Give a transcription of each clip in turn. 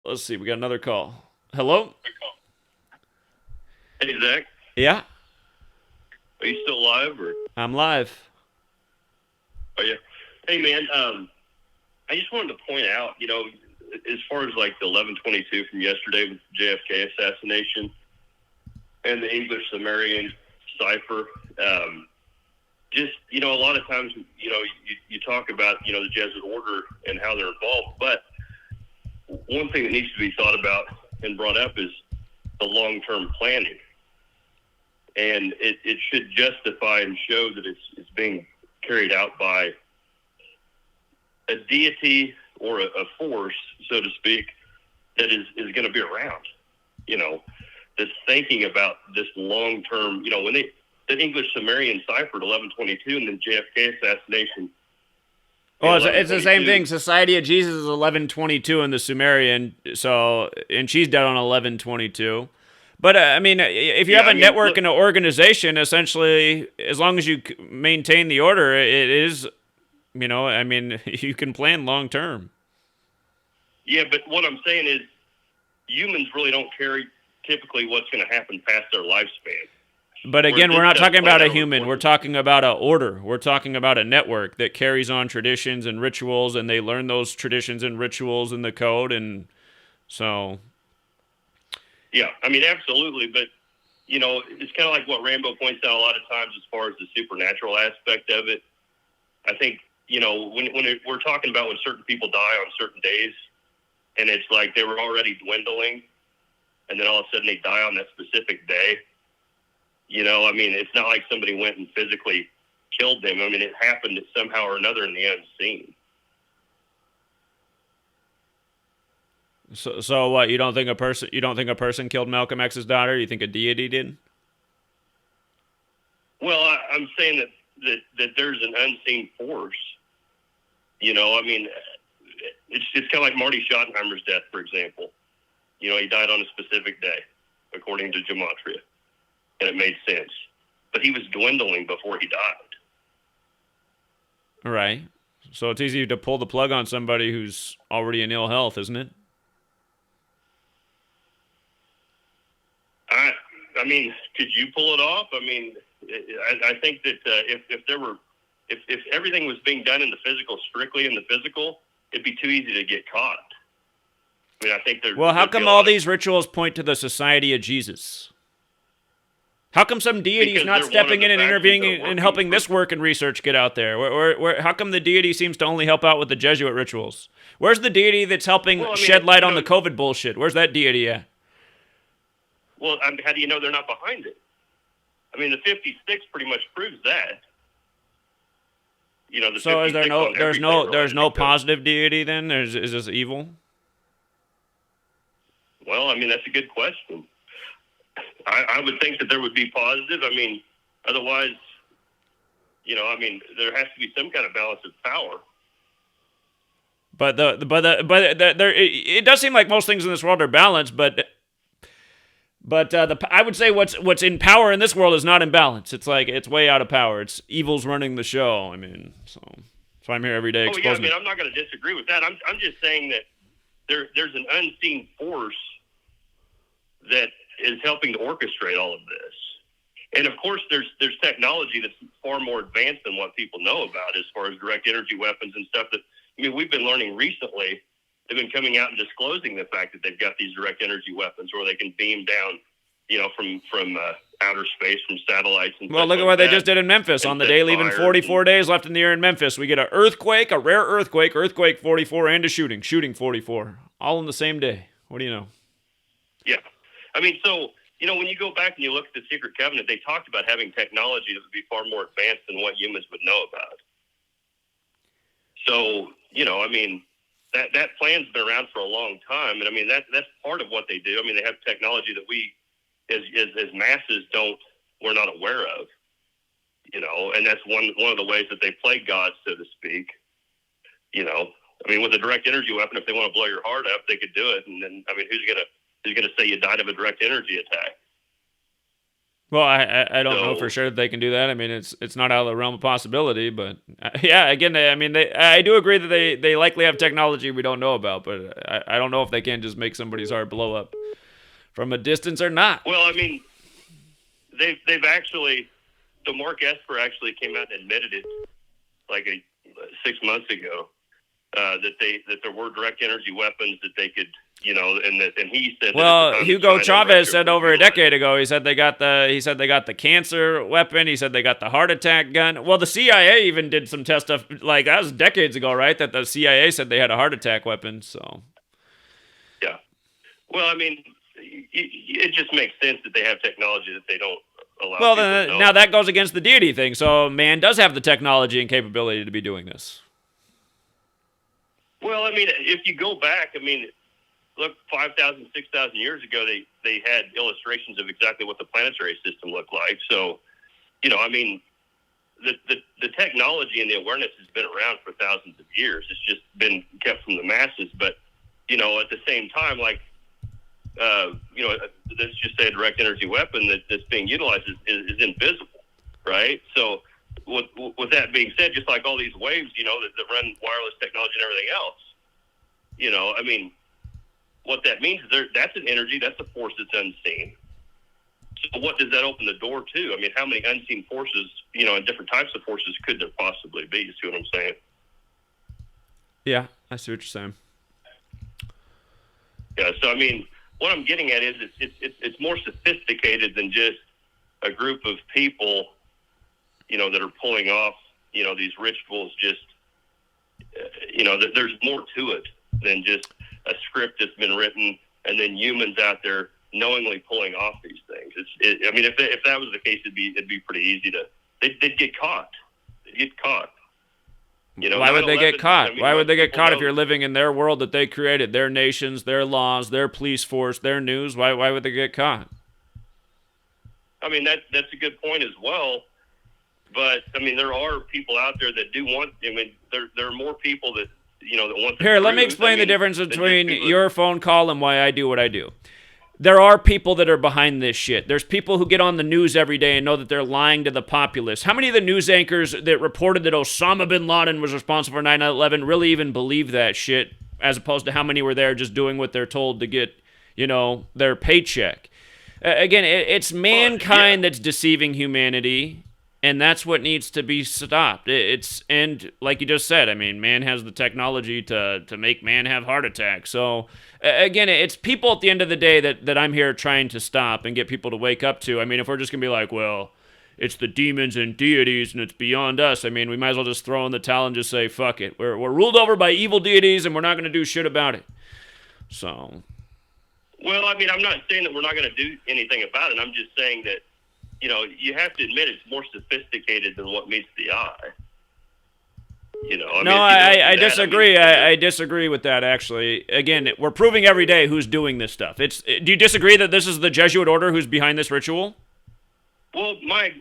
Let's see. We got another call. Hello? Hey Zach, Yeah, are you still alive or I'm live. are you? Hey man, I just wanted to point out, as far as like the 11/22 from yesterday with the JFK assassination and the English Sumerian cipher, just a lot of times, you talk about the Jesuit order and how they're involved, but one thing that needs to be thought about and brought up is the long-term planning, and it should justify and show that it's being carried out by a deity or a force, so to speak, that is going to be around, that's thinking about this long term, when the English Sumerian cipher at 11/22 and then JFK assassination in Oh, it's the same 11/22. thing. Society of Jesus is 1122 in the Sumerian. So, and she's dead on 1122. But I mean, if you Yeah, have I a mean, network look, and an organization, essentially, as long as you maintain the order, it is, I mean, you can plan long term. yeah, but what I'm saying is humans really don't care typically what's going to happen past their lifespan, But whereas again, we're this not does talking plan about a out over the human. course We're of. talking about a order. We're talking about a network that carries on traditions and rituals, and they learn those traditions and rituals in the code, and so. Yeah, I mean, absolutely, but it's kind of like what Rambo points out a lot of times as far as the supernatural aspect of it. I think we're talking about when certain people die on certain days, and it's like they were already dwindling, and then all of a sudden they die on that specific day. I mean, it's not like somebody went and physically killed them. I mean, it happened somehow or another in the unseen. So what? You don't think a person? You don't think a person killed Malcolm X's daughter? You think a deity did? Well, I'm saying that there's an unseen force. I mean, it's kind of like Marty Schottenheimer's death, for example. He died on a specific day, according to Gematria, and it made sense. But he was dwindling before he died. Right. So it's easy to pull the plug on somebody who's already in ill health, isn't it? I, I mean, could you pull it off? I mean, I think that if there were, if everything was being done in the physical, strictly in the physical, it'd be too easy to get caught. I mean, I think Well, how there'd be a come all lot of these rituals point to the Society of Jesus? How come some deity's because not they're one of stepping the in and factions that are intervening and working helping for. this work and research get out there? How come the deity seems to only help out with the Jesuit rituals? Where's the deity that's helping Well, I mean, shed light on the COVID bullshit? Where's that deity at? well, I mean, how do you know they're not behind it? I mean, the 56 pretty much proves that. The So is there 56 no on everything there's really no because, positive deity then? Is this evil? well, I mean, that's a good question. I would think that there would be positive. I mean, otherwise, I mean, there has to be some kind of balance of power. There it does seem like most things in this world are balanced, I would say what's in power in this world is not in balance. It's like it's way out of power. It's evil's running the show. I mean, so I'm here every day Oh yeah, I exposing mean, it. I'm not going to disagree with that. I'm just saying that there's an unseen force that is helping to orchestrate all of this. And of course, there's technology that's far more advanced than what people know about as far as direct energy weapons and stuff. That I mean, we've been learning recently. They've been coming out and disclosing the fact that they've got these direct energy weapons, where they can beam down, from outer space, from satellites and Well, such look at like what they that, just did in Memphis and on the set day leaving fires. And 44 days left in the year in Memphis. We get a earthquake, a rare earthquake 44, and a shooting 44, all in the same day. What do you know? yeah, I mean, so when you go back and you look at the Secret Covenant, they talked about having technology that would be far more advanced than what humans would know about. So, I mean, that plan's been around for a long time, and I mean that's part of what they do. I mean, they have technology that we, as masses, we're not aware of. And that's one of the ways that they play God, so to speak. I mean, with a direct energy weapon, if they want to blow your heart up, they could do it. And then, I mean, who's gonna say you died of a direct energy attack? Well, I don't know for So, sure that they can do that. I mean, it's not out of the realm of possibility, but yeah, again, I mean, I do agree that they likely have technology we don't know about, but I don't know if they can just make somebody's heart blow up from a distance or not. well, I mean, they've actually, so Mark Esper actually came out and admitted it like 6 months ago, that there were direct energy weapons that they could, and he said that at the Well, time that Hugo China and Chavez Russia said were over a utilizing. decade ago, he said they got the cancer weapon. He said they got the heart attack gun. Well, the CIA even did some test stuff like that was decades ago, right? That the CIA said they had a heart attack weapon. So Yeah. Well, I mean, it just makes sense that they have technology that they don't allow well, people to then know. now that goes against the deity thing. So man does have the technology and capability to be doing this. Well, I mean, if you go back, I mean, look, 5,000, 6,000 years ago, they had illustrations of exactly what the planetary system looked like. So, I mean, the technology and the awareness has been around for thousands of years. It's just been kept from the masses. But, at the same time, like, let's just say a direct energy weapon that's being utilized is invisible, right? So, with that being said, just like all these waves, that run wireless technology and everything else, I mean, what that means is that's an energy, that's a force that's unseen. So what does that open the door to? I mean, how many unseen forces, and different types of forces could there possibly be? You see what I'm saying? Yeah, I see what you're saying. Yeah. So I mean, what I'm getting at is it's more sophisticated than just a group of people, that are pulling off, these rituals. Just, there's more to it than just a script that's been written and then humans out there knowingly pulling off these things. I mean, if that was the case, it'd be pretty easy to. They'd get caught. They'd get caught. Why would they get 9/11. I caught? mean, Why would most they get people caught if know. you're living in their world that they created, their nations, their laws, their police force, their news? Why would they get caught? I mean, that's a good point as well. But I mean, there are people out there that do want. I mean, there are more people that that want the Here, let me truth. I explain the mean, difference than just between people. your phone call and why I do what I do. There are people that are behind this shit. There's people who get on the news every day and know that they're lying to the populace. How many of the news anchors that reported that Osama bin Laden was responsible for 9/11 really even believe that shit, as opposed to how many were there just doing what they're told to get, their paycheck? Again, it's Yeah. mankind that's deceiving humanity, and that's what needs to be stopped. And like you just said, I mean, man has the technology to make man have heart attacks. So again, it's people at the end of the day that I'm here trying to stop and get people to wake up to. I mean, if we're just gonna be like, well, it's the demons and deities and it's beyond us. I mean, we might as well just throw in the towel and just say fuck it. We're ruled over by evil deities and we're not gonna do shit about it. So Well, I mean, I'm not saying that we're not going to do anything about it. I'm just saying that you have to admit it's more sophisticated than what meets the eye. I no, mean, if you don't do I that, I mean, disagree. I disagree with that. Actually, again, we're proving every day who's doing this stuff. Do you disagree that this is the Jesuit order who's behind this ritual? well, my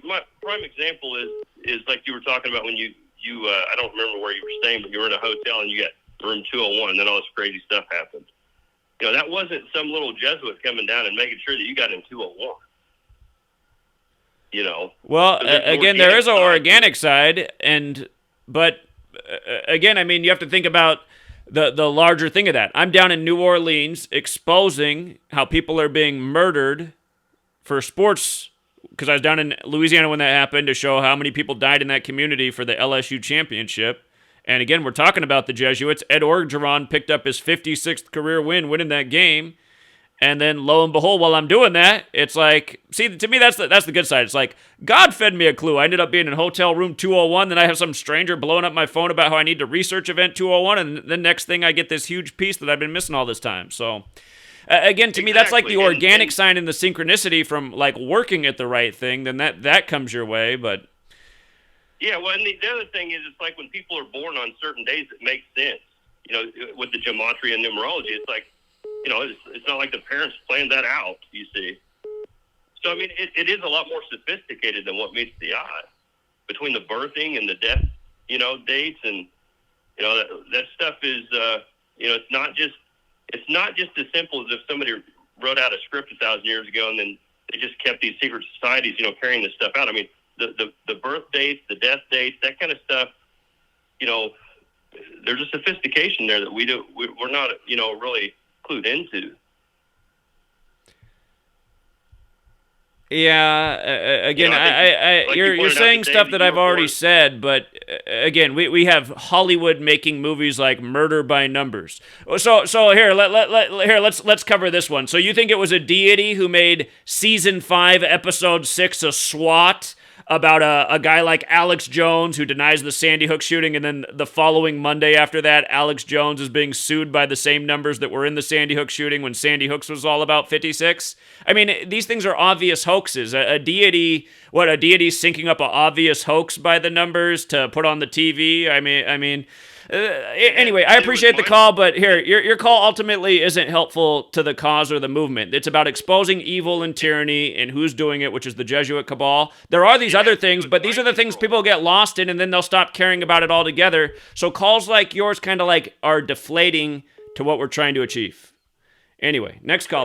prime example is like you were talking about when you I don't remember where you were staying, but you were in a hotel and you got room 201, and then all this crazy stuff happened. That wasn't some little Jesuit coming down and making sure that you got in 201. Well, So there's an again, there organic is an side to organic it. side, but again, I mean, you have to think about the larger thing of that. I'm down in New Orleans exposing how people are being murdered for sports because I was down in Louisiana when that happened to show how many people died in that community for the LSU championship. And again, we're talking about the Jesuits. Ed Orgeron picked up his 56th career win, winning that game. And then lo and behold, while I'm doing that, it's like, see, to me, that's the good side. It's like, God fed me a clue. I ended up being in hotel room 201. Then I have some stranger blowing up my phone about how I need to research event 201. And the next thing, I get this huge piece that I've been missing all this time. So, again, to me, that's like the Exactly. organic sign and the synchronicity from like working at the right thing. Then that comes your way. But Yeah, well, and the other thing is, it's like when people are born on certain days, it makes sense. With the gematria and numerology, it's like, it's not like the parents planned that out. You see, so I mean, it is a lot more sophisticated than what meets the eye. Between the birthing and the death, dates, and that stuff is, it's not just as simple as if somebody wrote out a script 1,000 years ago and then they just kept these secret societies, carrying this stuff out. I mean, the birth dates, the death dates, that kind of stuff. You know, there's a sophistication there that we're not, really clued into. Yeah, again, I think, like you you're pointed out saying today, stuff that that you I've were already born. said, but again, we have Hollywood making movies like Murder by Numbers. So here, here let's cover this one. So you think it was a deity who made season 5, episode 6 a SWAT about a guy like Alex Jones who denies the Sandy Hook shooting, and then the following Monday after that, Alex Jones is being sued by the same numbers that were in the Sandy Hook shooting when Sandy Hook's was all about 56? I mean, these things are obvious hoaxes. A deity, what, a deity syncing up an obvious hoax by the numbers to put on the TV? Anyway, I And it was appreciate the my call, but here, your call ultimately isn't helpful to the cause or the movement. It's about exposing evil and tyranny and who's doing it, which is the Jesuit cabal. There are these it other has to do things, with but these are mind the things control. people get lost in, and then they'll stop caring about it altogether. So calls like yours kind of like are deflating to what we're trying to achieve. Anyway, next caller.